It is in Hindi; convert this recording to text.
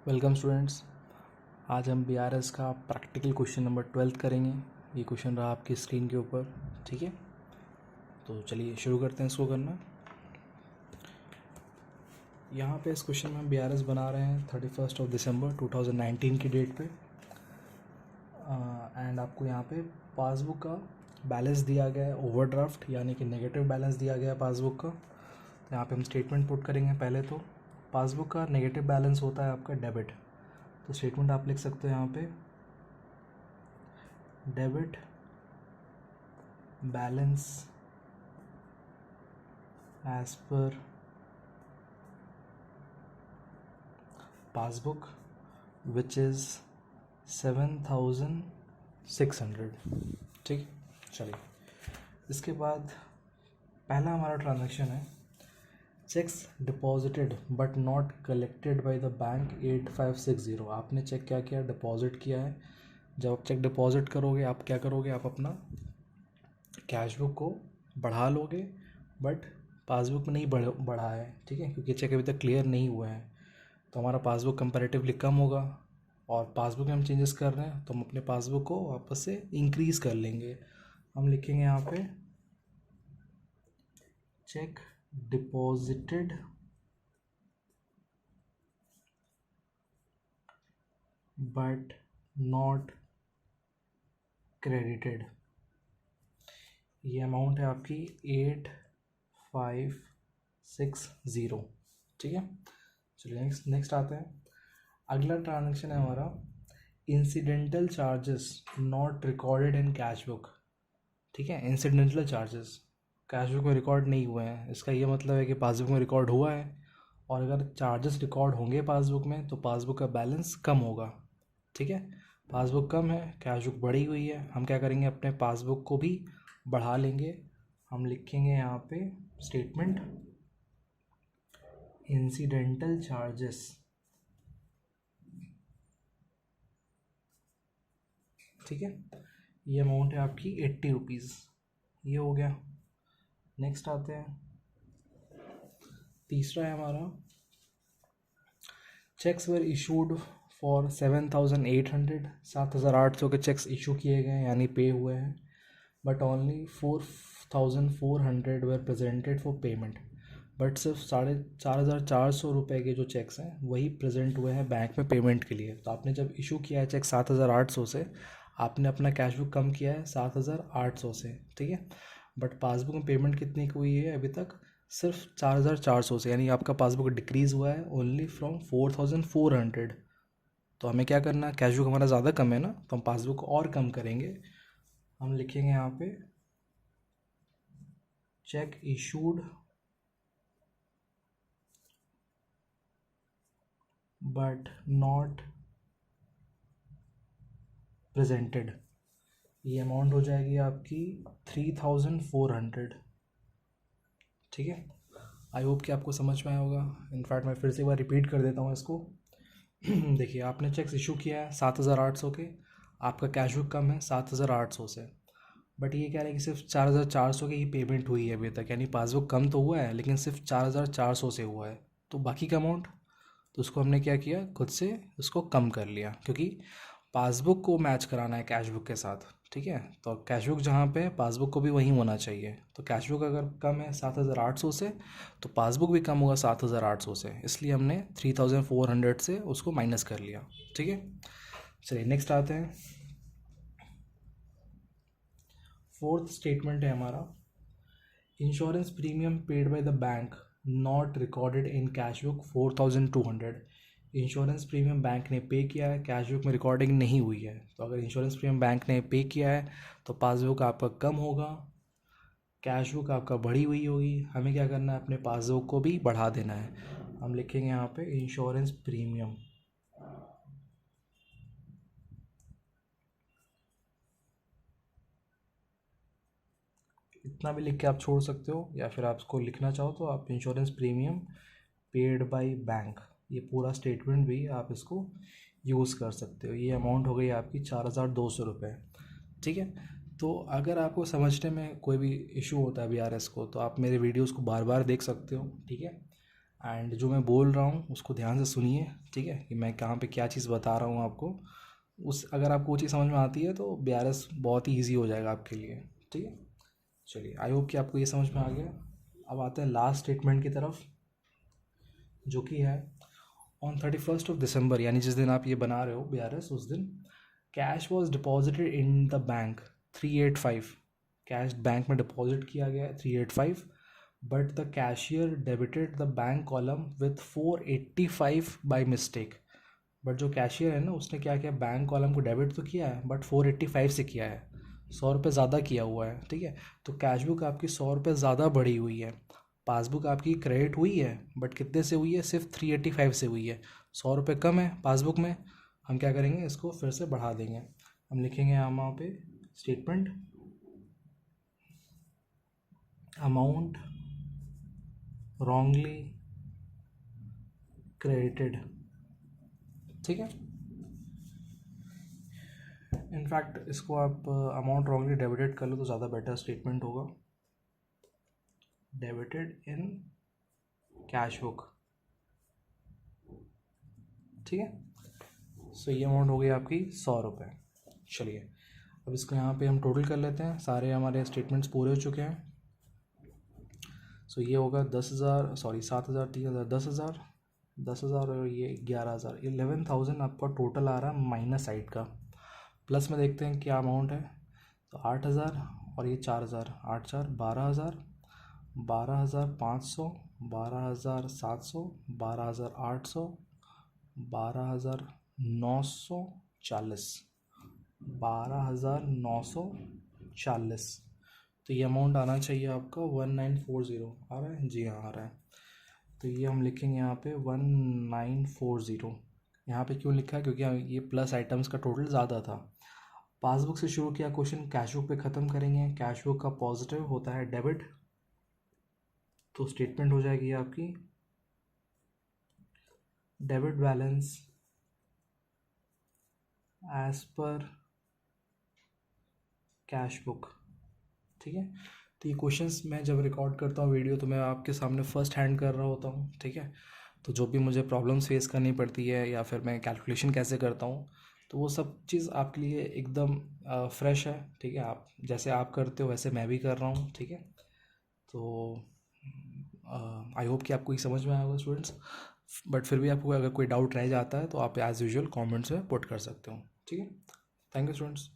Welcome students. आज हम बीआरएस का प्रैक्टिकल क्वेश्चन नंबर 12 करेंगे। ये क्वेश्चन रहा आपकी स्क्रीन के ऊपर। ठीक है, तो चलिए शुरू करते हैं इसको करना। यहाँ पे इस क्वेश्चन में हम बीआरएस बना रहे हैं 31 दिसंबर 2019 की डेट पे। एंड आपको यहाँ पे पासबुक का बैलेंस दिया गया है, ओवरड्राफ्ट यानी कि नेगेटिव बैलेंस दिया गया है पासबुक का। तो यहाँ पे हम स्टेटमेंट पुट करेंगे। पहले तो पासबुक का नेगेटिव बैलेंस होता है आपका डेबिट, तो स्टेटमेंट आप लिख सकते हो यहाँ पे debit balance as per passbook which is 7,600। ठीक, चलिए इसके बाद पहला हमारा ट्रांजैक्शन है cheques deposited but not collected by the bank 8560। आपने चेक क्या किया, डिपॉजिट किया है। जब आप चेक डिपॉजिट करोगे आप क्या करोगे, आप अपना कैश बुक को बढ़ा लोगे, बट पासबुक में नहीं बढ़ा है। ठीक है, क्योंकि चेक अभी तक क्लियर नहीं हुआ है, तो हमारा पासबुक कंपैरेटिवली कम होगा। और पासबुक में हम चेंजेस कर रहे हैं तो हम अपने पासबुक को वापस से इंक्रीज़ कर लेंगे। हम लिखेंगे यहाँ पे check deposited but not credited. ये अमाउंट है आपकी 8560। ठीक है, चलिए नेक्स्ट आते हैं। अगला ट्रांजैक्शन है हमारा incidental charges not recorded in cash book. ठीक है, इंसिडेंटल चार्जेस कैश बुक में रिकॉर्ड नहीं हुए हैं, इसका ये मतलब है कि पासबुक में रिकॉर्ड हुआ है। और अगर चार्जेस रिकॉर्ड होंगे पासबुक में तो पासबुक का बैलेंस कम होगा। ठीक है, पासबुक कम है, कैश बुक बढ़ी हुई है, हम क्या करेंगे अपने पासबुक को भी बढ़ा लेंगे। हम लिखेंगे यहाँ पे स्टेटमेंट इंसिडेंटल चार्जेस। ठीक है, ये अमाउंट है आपकी 80 रुपीज़। ये हो गया। नेक्स्ट आते हैं, तीसरा है हमारा चेक्स वर इशूड फॉर 7,800। 7,800 के चेक्स इशू किए गए यानी पे हुए हैं, but only 4,400 were presented for payment. But सिर्फ 4,400 रुपये के जो चेक्स हैं वही प्रेजेंट हुए हैं बैंक में पेमेंट के लिए। तो आपने जब इशू किया है चेक 7,800 से, आपने अपना कैश बुक कम किया है 7,800 से। ठीक है, बट पासबुक में पेमेंट कितनी की हुई है अभी तक, सिर्फ 4,400 से, यानी आपका पासबुक डिक्रीज़ हुआ है ओनली फ्रॉम 4,400। तो हमें क्या करना है, कैश बुक हमारा ज़्यादा कम है ना, तो हम पासबुक को और कम करेंगे। हम लिखेंगे यहाँ पे check issued but not presented. ये अमाउंट हो जाएगी आपकी 3,400। ठीक है, आई होप कि आपको समझ में आया होगा। इनफैक्ट मैं फिर से एक बार रिपीट कर देता हूँ इसको। देखिए, आपने चेक्स इशू किया है 7,800 के, आपका कैश बुक कम है 7,800 से, बट ये कह रहे हैं कि सिर्फ 4,400 की ही पेमेंट हुई है अभी तक, यानी पासबुक कम तो हुआ है लेकिन सिर्फ 4,400 से हुआ है। तो बाकी का अमाउंट, तो उसको हमने क्या किया, खुद से उसको कम कर लिया, क्योंकि पासबुक को मैच कराना है कैश बुक के साथ। ठीक है, तो कैश बुक जहाँ पे है पासबुक को भी वहीं होना चाहिए। तो कैश बुक अगर कम है 7,800 से, तो पासबुक भी कम होगा 7,800 से, इसलिए हमने 3,400 से उसको माइनस कर लिया। ठीक है, चलिए नेक्स्ट आते हैं। फोर्थ स्टेटमेंट है हमारा insurance premium paid by the bank not recorded in cash book 4,200। Insurance premium bank ने पे किया है, कैश बुक में रिकॉर्डिंग नहीं हुई है। तो अगर इंश्योरेंस प्रीमियम बैंक ने पे किया है तो पासबुक आपका कम होगा, कैश बुक आपका बढ़ी हुई होगी। हमें क्या करना है, अपने पासबुक को भी बढ़ा देना है। हम लिखेंगे यहाँ पे इंश्योरेंस प्रीमियम। इतना भी लिख के आप छोड़ सकते हो, या फिर आप इसको लिखना चाहो तो आप insurance premium paid by bank, ये पूरा स्टेटमेंट भी आप इसको यूज़ कर सकते हो। ये अमाउंट हो गई आपकी 4,200 रुपये। ठीक है, तो अगर आपको समझने में कोई भी इशू होता है बीआरएस को, तो आप मेरे वीडियोस को बार बार देख सकते हो। ठीक है, एंड जो मैं बोल रहा हूँ उसको ध्यान से सुनिए, ठीक है, कि मैं कहाँ पे क्या चीज़ बता रहा हूँ आपको। उस अगर आपको वो चीज़ समझ में आती है तो BRS बहुत ही ईजी हो जाएगा आपके लिए, ठीक है। चलिए, आई होप कि आपको ये समझ में आ गया। अब आते हैं लास्ट स्टेटमेंट की तरफ, जो कि है ऑन 31st दिसंबर, यानी जिस दिन आप ये बना रहे हो BRS, उस दिन cash was deposited in the bank 385, cash bank में डिपॉजिट किया गया है 385, but the cashier debited the bank column with 485 by mistake. But जो कैशियर है ना, उसने क्या किया, बैंक कॉलम को डेबिट तो किया है बट 485 से किया है, 100 रुपये ज़्यादा किया हुआ है, ठीक है। तो कैश बुक आपकी 100 रुपये ज़्यादा बढ़ी हुई है, पासबुक आपकी क्रेडिट हुई है बट कितने से हुई है, सिर्फ 385 से हुई है, 100 रुपये कम है पासबुक में। हम क्या करेंगे, इसको फिर से बढ़ा देंगे। हम लिखेंगे यहाँ पे स्टेटमेंट अमाउंट रॉन्गली क्रेडिटेड, ठीक है। इनफैक्ट इसको आप अमाउंट रॉन्गली डेबिटेड कर लो तो ज़्यादा बेटर स्टेटमेंट होगा, डेबिटेड इन कैश बुक, ठीक है। सो ये अमाउंट हो गई आपकी 100 रुपये। चलिए, अब इसको यहाँ पे हम टोटल कर लेते हैं, सारे हमारे स्टेटमेंट्स पूरे हो चुके हैं। सो ये होगा 10,000, सॉरी 7,000, 3,000, 10,000, 10,000 और ये 11,000, 11,000 आपका टोटल आ रहा है माइनस साइड का। प्लस में देखते हैं क्या अमाउंट है, तो 8,000 और ये 4,000, 8 4 12,000, 12,500, 12,700, 12,800, 12,940, 12,940। तो ये अमाउंट आना चाहिए आपका 1940, आ रहा है जी, हाँ आ रहा है। तो ये हम लिखेंगे यहाँ पे 1940। यहाँ पे क्यों लिखा है, क्योंकि ये प्लस आइटम्स का टोटल ज़्यादा था। पासबुक से शुरू किया क्वेश्चन, कैश बुक पे ख़त्म करेंगे। कैश बुक का पॉजिटिव होता है डेबिट, तो स्टेटमेंट हो जाएगी आपकी debit balance as per cash book, ठीक है। तो ये क्वेश्चंस मैं जब रिकॉर्ड करता हूँ वीडियो, तो मैं आपके सामने फ़र्स्ट हैंड कर रहा होता हूँ, ठीक है। तो जो भी मुझे प्रॉब्लम्स फेस करनी पड़ती है या फिर मैं कैलकुलेशन कैसे करता हूँ, तो वो सब चीज़ आपके लिए एकदम फ्रेश है, ठीक है। आप जैसे आप करते हो वैसे मैं भी कर रहा हूँ, ठीक है। तो आई होप कि आपको ये समझ में आया होगा स्टूडेंट्स, बट फिर भी आपको अगर कोई डाउट रह जाता है तो आप एज़ यूजुअल कमेंट्स में पुट कर सकते हो, ठीक है। Thank you students.